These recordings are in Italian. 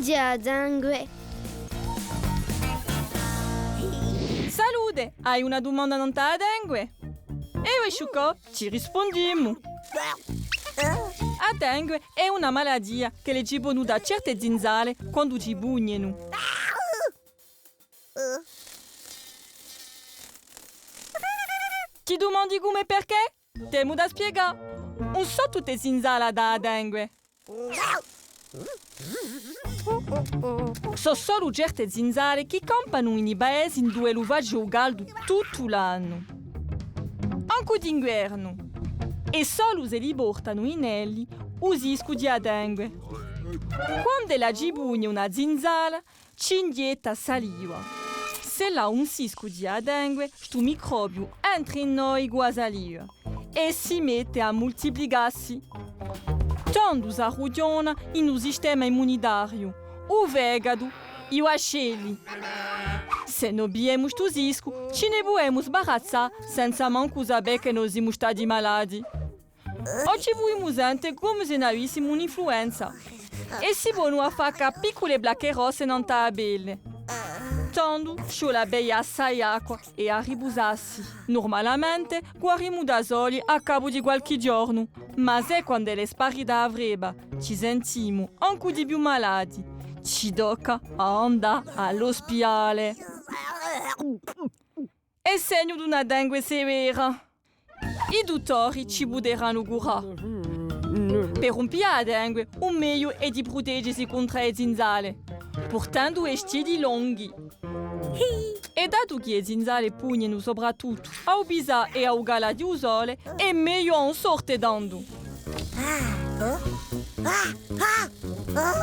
di a dengue. Salute, hai una domanda non ta dengue? E io Sciucò ci rispondimmo. A dengue è una malattia che le cibono da certe zinzale quando ci bugnano. Ti domandi come perché? Temo da spiegare. Non so tutte zinzale da dengue. So solo certe zinzare che campano in paesi dove lo va caldo tutto l'anno. Anche d'inverno. E solo se li portano in elli usisco di a dengue. Quando la gibugna una zinzala, ci indietta saliva. Se la un cisco di a dengue, sto microbio entra in noi guasaliva e si mette a moltiplicarsi. Tanto si arrudiona in un sistema immunitario, o fegado e o ascelli. Se non abbiamo sto cisco, ci ne possiamo sbarazzare senza manco sapere che non siamo stati malati. Oggi vogliamo sentire come se ne avessimo un'influenza e si possono a fare piccole placche rosse non ta pelle. Tanto ci la bella assai acqua e a ribusarsi. Normalmente guariamo da soli a capo di qualche giorno, ma se quando è sparita a vreba ci sentiamo anche di più malati, ci tocca andare all'ospedale. È segno di una dengue severa. I dottori ci potranno curare. Per un a dengue, il meglio è di proteggersi contro le zinzale, portando vestiti lunghi. E dato che le zinzale pugnano soprattutto a ubisa e a ugala di usole, è meglio non sorte dando.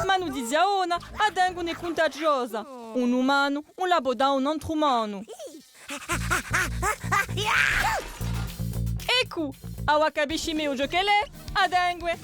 Ma non diciamo, a dengue è contagiosa. Un umano non la può dare un altro umano. Ecco, ora capisci meglio che è a dengue.